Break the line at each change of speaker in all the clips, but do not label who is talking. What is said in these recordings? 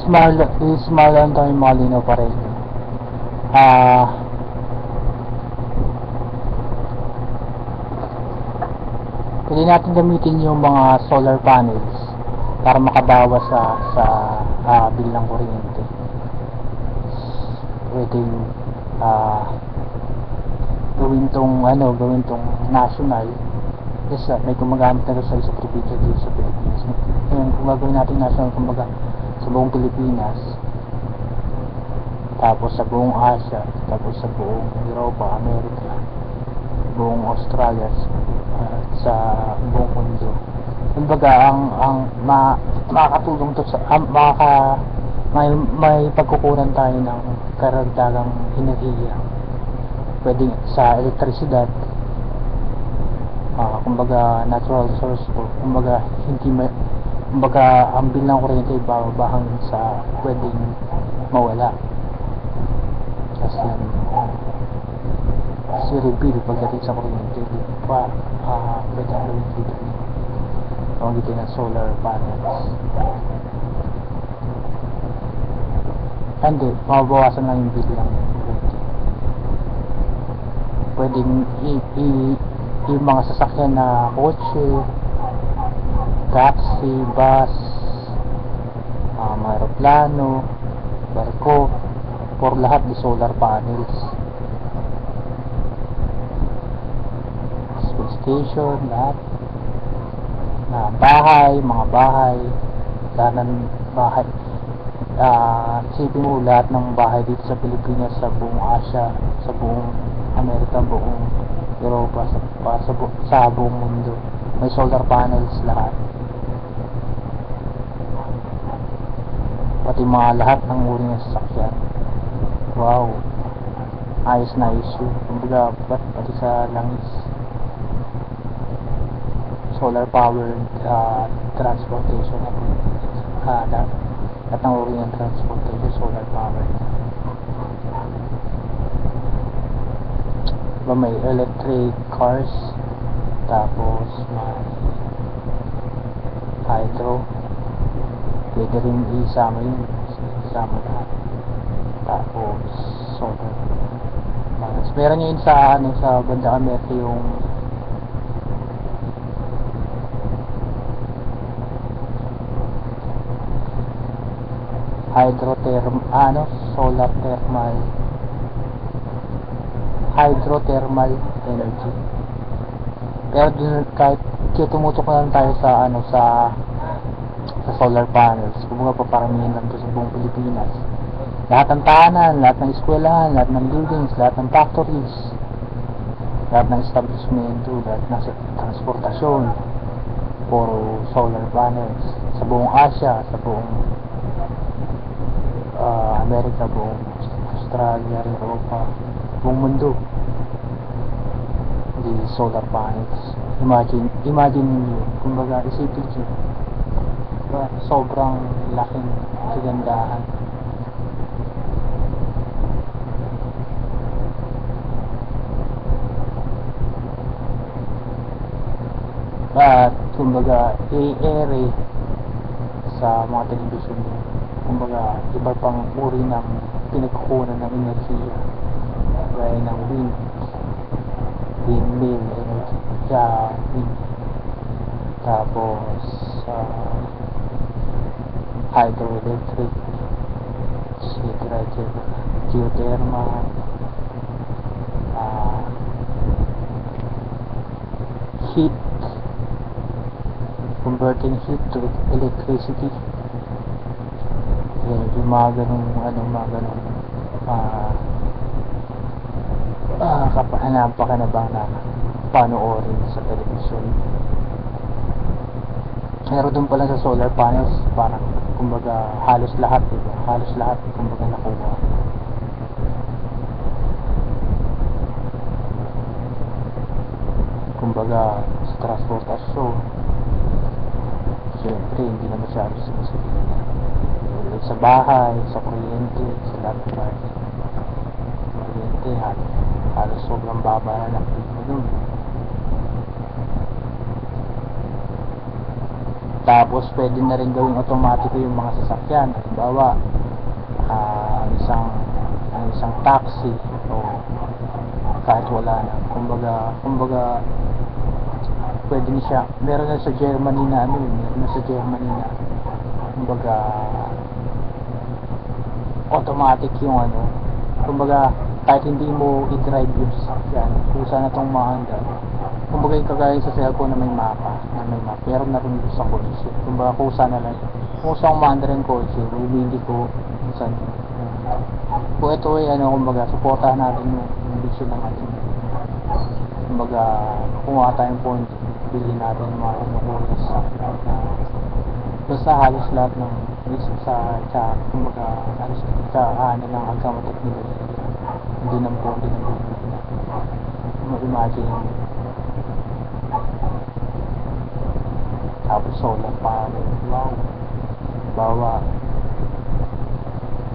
Smile lang tayo, malinaw pa rin. Pwede natin gamitin yung mga solar panels para makabawas sa bill ng kuryente. Pwedeng gawin tong national. Yes, may gumagamit na sa probinsya dito sa Pilipinas. Ngayon, kung gagawin natin national, kumbaga sa buong Pilipinas, tapos sa buong Asia, tapos sa buong Europa, America, buong Australia, sa buong mundo. Kumbaga ang makakatulong to sa may pagkukunan tayo ng karagdagang enerhiya. Pwedeng sa elektrisidad, kumbaga natural resource po, kumbaga ang bill ng kuryente ay bababahang sa pwedeng mawala kasi zero bill pagdating sa kuryente. Di pa pwedeng gawin dito pamagitan ng solar panels. Hindi, mababawasan lang yung bill ng kuryente. Pwedeng yung mga sasakyan na kotse, taxi, bus, mga aeroplano, barko, for lahat di solar panels. Space station, lahat na mga bahay, lahat ng bahay. Isipin mo lahat ng bahay dito sa Pilipinas, sa buong Asia, sa buong Amerika, buong Europa, sa buong mundo, may solar panels lahat. Pati lahat ng uri ng sasakyan. Wow, ayos na issue. Kumbaga pati sa langis, solar powered transportation, lahat ng uri ng transportation solar powered. May electric cars, tapos may hydro, pwede rin isama lahat, tapos solar panels. Meron yun sa banda Amerika, yung hydrothermal energy. Pero kahit tumutok na lang tayo sa solar panels, kumbaga paparamihin lang to sa buong Pilipinas. Lahat ng tahanan, lahat ng eskwelahan, lahat ng buildings, lahat ng factories, lahat ng establishmento, lahat ng transportasyon, puro solar panels. Sa buong Asia, sa buong Amerika, buong Australia, Europa, buong mundo, di solar panels. Imagine niyo, kumbaga isipin niyo, sobrang laking kagandahan. At kumbaga i-ere sa mga telebisyon, kumbaga iba pang uri ng pinagkukunan ng enerhiya, gaya ng windmill energy, wind, tapos hydroelectric, geothermal, heat, converting heat to electricity. Yung mga ganong napakanabang na panoorin sa television. Pero doon pala sa solar panels, parang kumbaga halos lahat, diba? Halos lahat kumbaga nakuha. Kumbaga sa transportasyon, siyempre hindi na masyado sumusunod. Sa bahay, sa kuryente, sa lahat ng bahay, kuryente, halos sobrang baba na ng dito dun. Tapos pwede na rin gawing automatic yung mga sasakyan. Halimbawa, ang isang taxi o kahit wala na. Kumbaga pwede na siya. Meron na sa Germany na kumbaga automatic yung kumbaga kahit hindi mo i-drive yung sasakyan, kusa na itong maanda. Kumbaga yung kagaya sa cellphone na may mapa, meron na rin sa kotse. Kumbaga kusa na lang. Kung saan maanda rin kotse, hindi ko minsan. Kung ito ay kumbaga suportahan natin yung vision ng ating. Kumbaga kung tayong point, bilhin natin yung mga kukulas basta halos lahat ng kumbaga halos ng agkamatik nila hindi ng konti ng bilhin nila. Imagine tapos solar panel, wow, bawa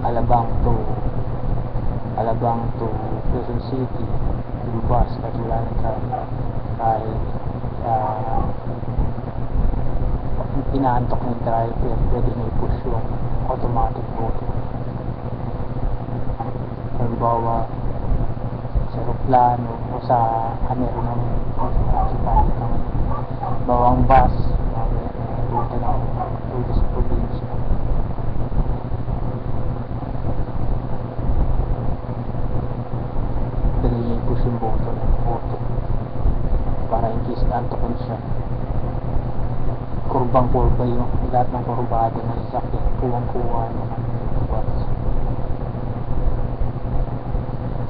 Alabang to Quezon City yung bus kahit wala ng traffic, kahit inaantok ng driver, pwede na i-push yung automatic mode. Halimbawa sa aeroplano o sa meron ng bawang bus ruta sa probinsya, dali niya i-push yung button ng auto para in case antokin siya. Kurbang-kurba yung lahat ng kurbado ng sasakyan, kuwang-kuwa ng bus.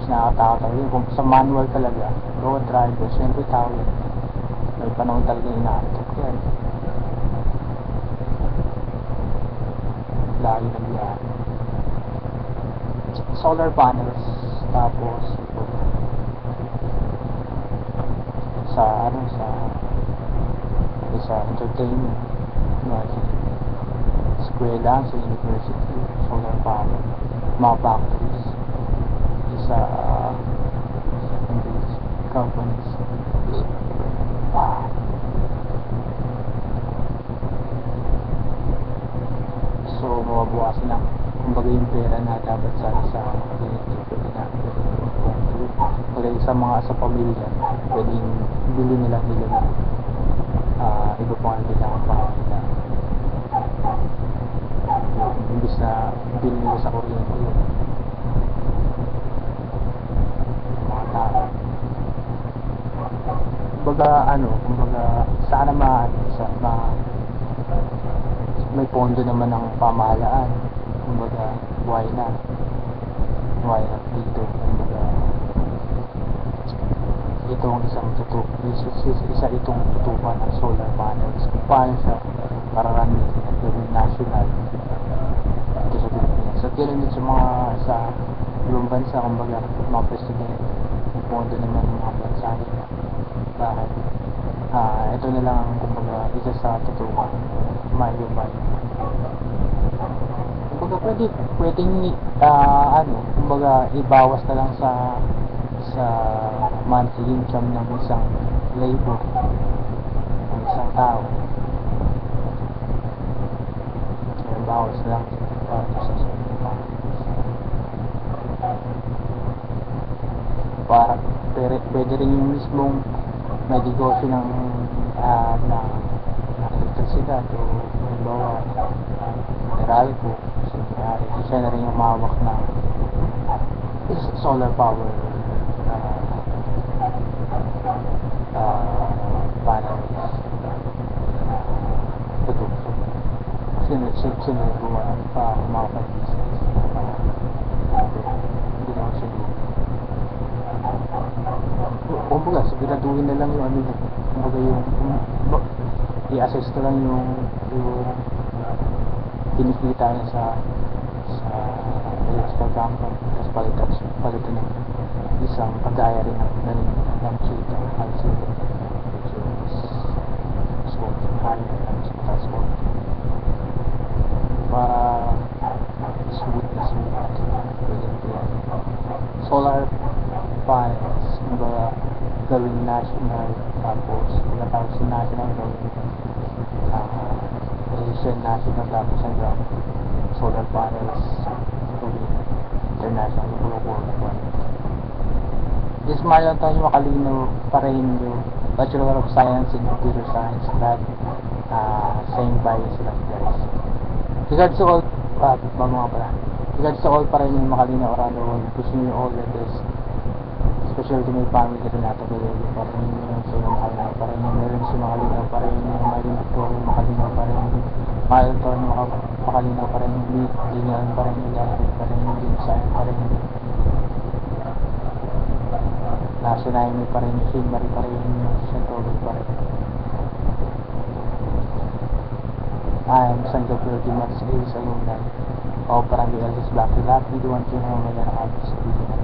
Nakakatakot yun. Kung sa manual talaga, road driver, siyempre tao yun. May panahon talaga inaantok yan. Layo na biyahe. Solar panels, tapos sa entertainment, eskwela, sa university, solar panel, mga factories, sa companies. So mababawasan lang kumbaga yung pera na dapat sa sa mga sa pamilya, pwedeng bili nila iba pang kailangan pa nila, imbis na bili nila sa kuryente mga tao. Kumbaga sana may pondo naman ng pamahalaan. Kumbaga why not dito. Kumbaga itong itong tutukan ng solar panels, kung paano siya pararami at gawing national dito sa Pilipinas. At ganoon din sa ibang bansa, kumbaga mga presidente, may pondo naman ng mga bansa nila. Bakit? Ito na lang ang kumbaga isa sa tutukan, mayo-mayo. Kumbaga pwedeng kumbaga ibawas na lang sa monthly income ng isang labor, ng isang tao. Ibawas lang para pwede rin yung mismong may negosyo ng elektrisidad o halimbawa Meralco, siya na rin yung mawak ng solar power panels produkto. Sinubuan pa mga business hindi naman siya kumbaga siguraduhin na lang yung kumbaga yung i-assess na lang yung kinikita niya sa electrical company, tapos palitan ng isang kagaya rin ng cheetah which is smoking higher ng cheetah smoking para smooth solar panels, kumbaga gawing national, tapos pagkatapos sa national gawing Asian National Lapis and Ground Solar Panels International Global. This Mario Antonio Macalino Pareño, Bachelor of Science in Computer Science, grad, same bias lang guys. Regards to all, bago nga pala. Regards to all Pareño Macalino around the world, wishing you all the best. Especially to my family rin nato kayo, Pareño, sa mga Macalino Pareño, meron si Macalino Pareño, Maring Victoria Macalino Pareño, Mario Antonio Macalino Pareño, Dinian Pareño, Lalapit Pareño, Dinsayan Pareño, Nasa Naimi Pareño, Sin Marie Pareño, Santogo Pareño. I'm San Gabriel Dimas, Ace Alumni, o Parang Elders Black, lahat, hindi 1 June, mga nakapis sa video na